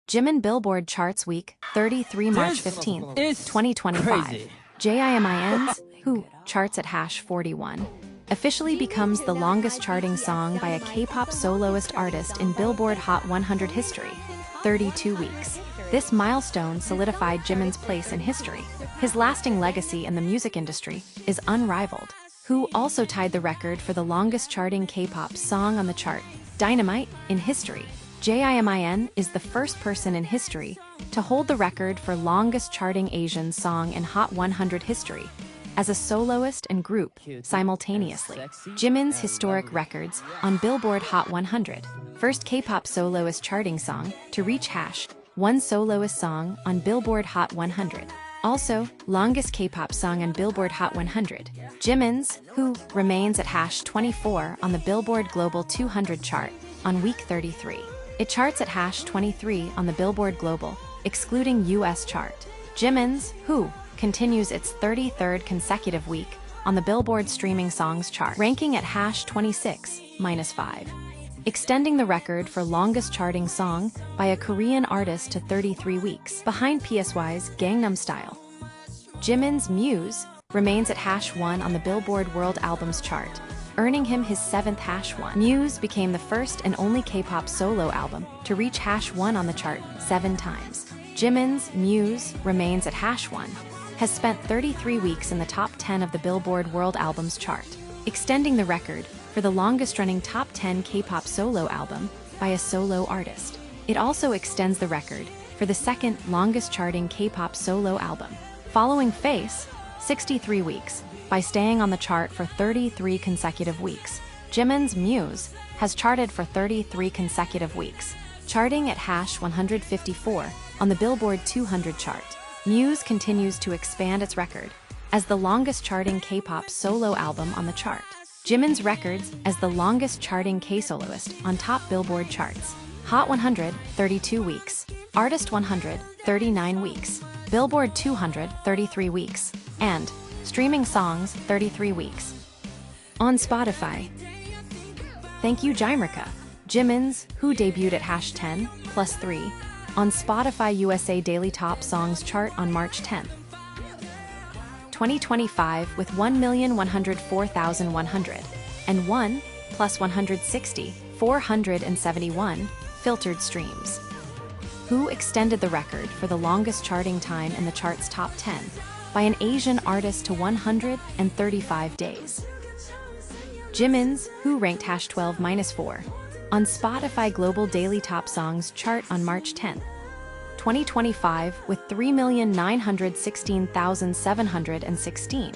Jimin Billboard Charts Week 33 March 15th, 2025. Jimin's Who charts at #41 officially becomes the longest charting song by a K-pop soloist artist in Billboard Hot 100 history, 32 weeks. This milestone solidified Jimin's place in history. His lasting legacy in the music industry is unrivaled. Who also tied the record for the longest charting K-pop song on the chart, Dynamite, in history. Jimin is the first person in history to hold the record for longest charting Asian song in Hot 100 history, as a soloist and group simultaneously. Jimin's historic records on Billboard Hot 100, first K-pop soloist charting song to reach #1 soloist song on Billboard Hot 100. Also, longest K-pop song on Billboard Hot 100. Jimin's Who remains at #24 on the Billboard Global 200 chart on week 33. It charts at #23 on the Billboard Global, excluding US chart. Jimin's Who continues its 33rd consecutive week on the Billboard Streaming Songs chart, ranking at #26-5, extending the record for longest charting song by a Korean artist to 33 weeks, behind PSY's Gangnam Style. Jimin's MUSE remains at #1 on the Billboard World Albums chart, earning him his 7th #1. MUSE became the first and only K-pop solo album to reach #1 on the chart 7 times. Jimin's MUSE remains at #1, has spent 33 weeks in the top 10 of the Billboard World Albums chart, extending the record for the longest-running top 10 K-pop solo album by a solo artist. It also extends the record for the second longest-charting K-pop solo album, following Face, 63 weeks, by staying on the chart for 33 consecutive weeks. Jimin's MUSE has charted for 33 consecutive weeks, charting at #154 on the Billboard 200 chart. MUSE continues to expand its record as the longest-charting K-pop solo album on the chart. Jimin's records as the longest-charting K-soloist on top Billboard charts: Hot 100, 32 weeks; Artist 100, 39 weeks; Billboard 200, 33 weeks; and Streaming Songs, 33 weeks. On Spotify. Thank you, Jimerka. Jimin's Who debuted at #10+3 on Spotify USA Daily Top Songs chart on March 10th, 2025 with 1,104,100 and 1 plus 160,471 filtered streams. Who extended the record for the longest charting time in the chart's top 10 by an Asian artist to 135 days. Jimin's Who ranked #12-4 on Spotify Global Daily Top Songs chart on March 10th, 2025 with 3,916,716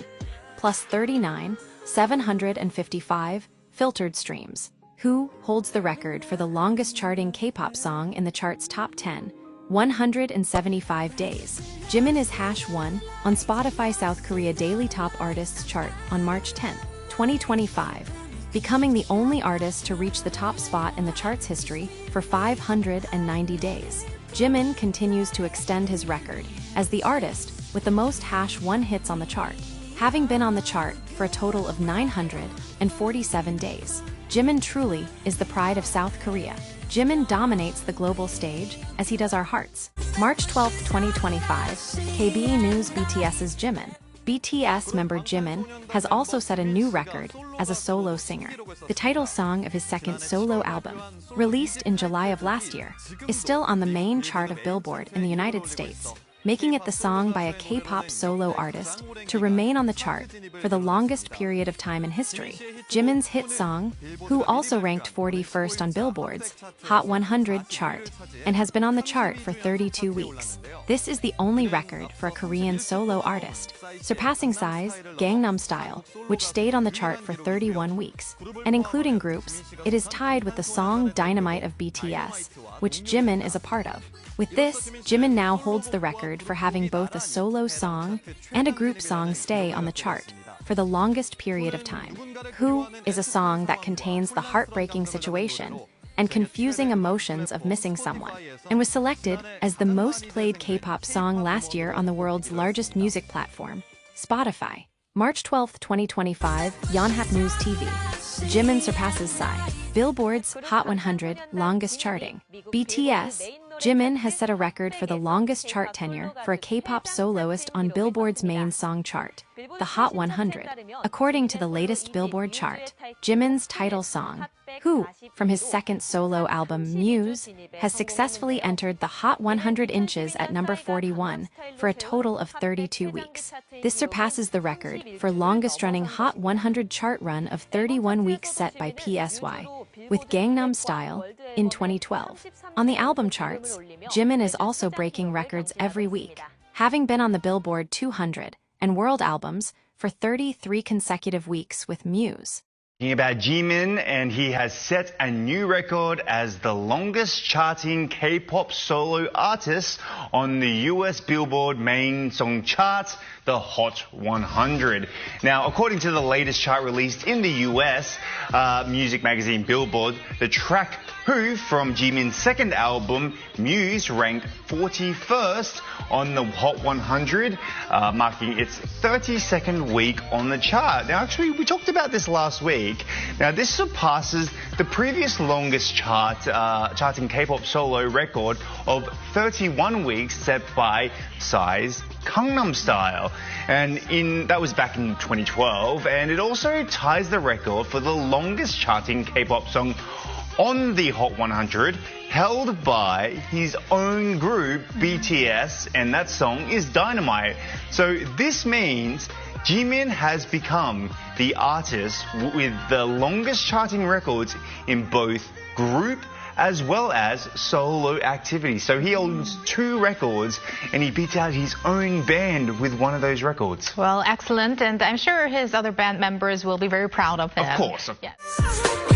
plus 39,755 filtered streams. Who holds the record for the longest charting K-pop song in the chart's top 10, 175 days. Jimin is #1 on Spotify South Korea Daily Top Artists chart on March 10, 2025, becoming the only artist to reach the top spot in the chart's history for 590 days. Jimin continues to extend his record as the artist with the most #1 hits on the chart, having been on the chart for a total of 947 days. Jimin truly is the pride of South Korea. Jimin dominates the global stage as he does our hearts. March 12, 2025, KBE News. BTS's Jimin. BTS member Jimin has also set a new record as a solo singer. The title song of his second solo album, released in July of last year, is still on the main chart of Billboard in the United States, making it the song by a K-pop solo artist to remain on the chart for the longest period of time in history. Jimin's hit song, Who also ranked 41st on Billboard's Hot 100 chart and has been on the chart for 32 weeks. This is the only record for a Korean solo artist, surpassing Psy's Gangnam Style, which stayed on the chart for 31 weeks. And including groups, it is tied with the song Dynamite of BTS, which Jimin is a part of. With this, Jimin now holds the record for having both a solo song and a group song stay on the chart for the longest period of time. Who is a song that contains the heartbreaking situation and confusing emotions of missing someone, and was selected as the most played K-pop song last year on the world's largest music platform, Spotify. March 12, 2025, Yonhap News TV. Jimin surpasses Psy. Billboard's Hot 100 longest charting. BTS Jimin has set a record for the longest chart tenure for a K-pop soloist on Billboard's main song chart, the Hot 100. According to the latest Billboard chart, Jimin's title song, Who, from his second solo album MUSE, has successfully entered the Hot 100 inches at number 41 for a total of 32 weeks. This surpasses the record for longest-running Hot 100 chart run of 31 weeks set by PSY, with Gangnam Style in 2012. On the album charts, Jimin is also breaking records every week, having been on the Billboard 200 and World Albums for 33 consecutive weeks with MUSE. About Jimin, and he has set a new record as the longest charting K-pop solo artist on the US Billboard main song chart, the Hot 100. Now, according to the latest chart released in the US music magazine Billboard, the track Who from Jimin's second album MUSE ranked 41st on the Hot 100, marking its 32nd week on the chart. Now, actually, we talked about this last week. Now, this surpasses the previous longest charting K-pop solo record of 31 weeks set by Psy's Gangnam Style, and that was back in 2012, and it also ties the record for the longest charting K-pop song on the Hot 100, held by his own group, BTS, and that song is Dynamite. So this means Jimin has become the artist with the longest charting records in both group as well as solo activity. So he owns 2 records, and he beats out his own band with one of those records. Well, excellent, and I'm sure his other band members will be very proud of him. Of course. Yes.